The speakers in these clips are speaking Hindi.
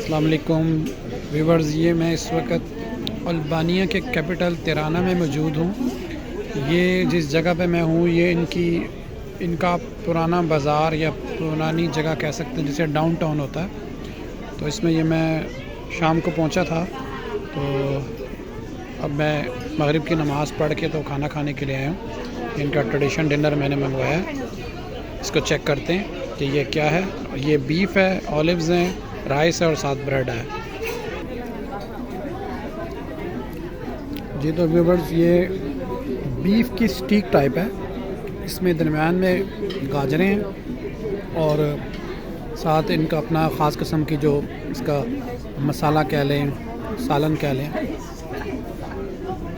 अस्सलाम वालेकुम व्यूवर्स, ये मैं इस वक्त अल्बानिया के कैपिटल तिराना में मौजूद हूँ। ये जिस जगह पे मैं हूँ ये इनका पुराना बाज़ार या पुरानी जगह कह सकते हैं, जिसे डाउनटाउन होता है। तो इसमें ये मैं शाम को पहुँचा था, तो अब मैं मगरिब की नमाज़ पढ़ के तो खाना खाने के लिए आया हूँ। इनका ट्रेडिशन डिनर मैंने मंगवाया है, इसको चेक करते हैं कि ये क्या है। ये बीफ है, ऑलिव्स हैं, राइस है और साथ ब्रेड है जी। तो व्यूवर्स, ये बीफ की स्टीक टाइप है। इसमें दरमियान में गाजरें हैं और साथ इनका अपना ख़ास किस्म की जो इसका मसाला कह लें, सालन कह लें,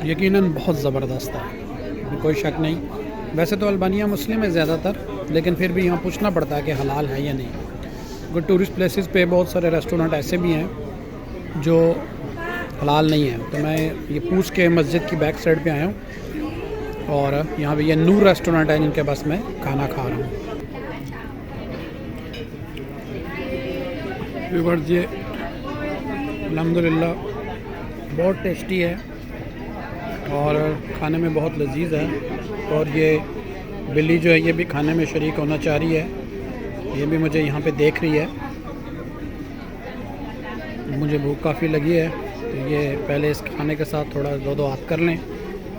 यकीनन बहुत ज़बरदस्त है, कोई शक नहीं। वैसे तो अल्बानिया मुस्लिम है ज़्यादातर, लेकिन फिर भी यहाँ पूछना पड़ता है कि हलाल है या नहीं। कुछ टूरिस्ट प्लेसेस पे बहुत सारे रेस्टोरेंट ऐसे भी हैं जो हलाल नहीं है। तो मैं ये पूछ के मस्जिद की बैक साइड पे आया हूँ और यहाँ पे ये नूर रेस्टोरेंट है जिनके पास मैं खाना खा रहा हूँ। व्यूअर्स, ये अल्हम्दुलिल्लाह बहुत टेस्टी है और खाने में बहुत लजीज है। और ये बिल्ली जो है ये भी खाने में शरीक होना चाह रही है। ये भी मुझे यहाँ पे देख रही है। मुझे भूख काफ़ी लगी है, तो ये पहले इस खाने के साथ थोड़ा दो हाथ कर लें,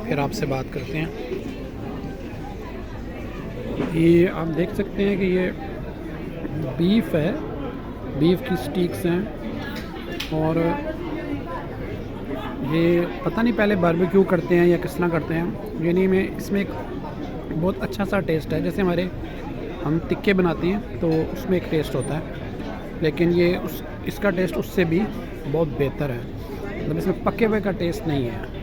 फिर आपसे बात करते हैं। ये आप देख सकते हैं कि ये बीफ है, बीफ की स्टीक्स हैं और ये पता नहीं पहले बारबेक्यू करते हैं या किस तरह करते हैं। यानी में इसमें एक बहुत अच्छा सा टेस्ट है। जैसे हम टिक्के बनाते हैं तो उसमें एक टेस्ट होता है, लेकिन ये इसका टेस्ट उससे भी बहुत बेहतर है। मतलब इसमें पके हुए का टेस्ट नहीं है।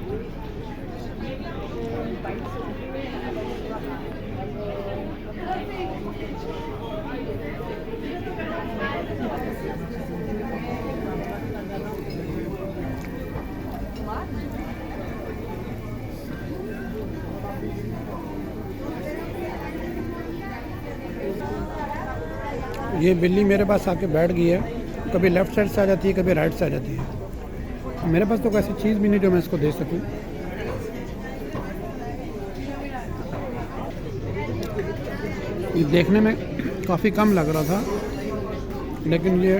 ये बिल्ली मेरे पास आके बैठ गई है, कभी लेफ़्ट साइड से आ जाती है, कभी राइट से आ जाती है। मेरे पास तो ऐसी चीज़ भी नहीं जो मैं इसको दे सकूं। ये देखने में काफ़ी कम लग रहा था, लेकिन ये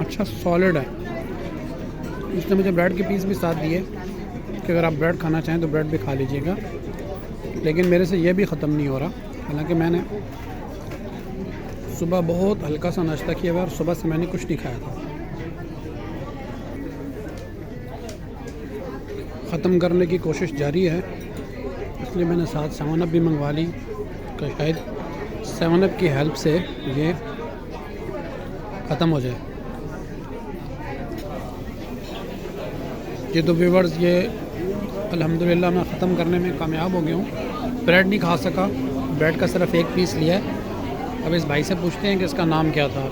अच्छा सॉलिड है। इसने मुझे ब्रेड के पीस भी साथ दिए कि अगर आप ब्रेड खाना चाहें तो ब्रेड भी खा लीजिएगा, लेकिन मेरे से ये भी ख़त्म नहीं हो रहा। हालांकि मैंने सुबह बहुत हल्का सा नाश्ता किया हुआ और सुबह से मैंने कुछ नहीं खाया था। ख़त्म करने की कोशिश जारी है, इसलिए मैंने साथ 7 अप भी मंगवा ली कि शायद 7 अप की हेल्प से ये ख़त्म हो जाए। ये तो व्यूवर्स, ये अल्हम्दुलिल्लाह मैं ख़त्म करने में कामयाब हो गया हूँ। ब्रेड नहीं खा सका, ब्रेड का सिर्फ एक पीस लिया है। अब इस भाई से पूछते हैं कि इसका नाम क्या था।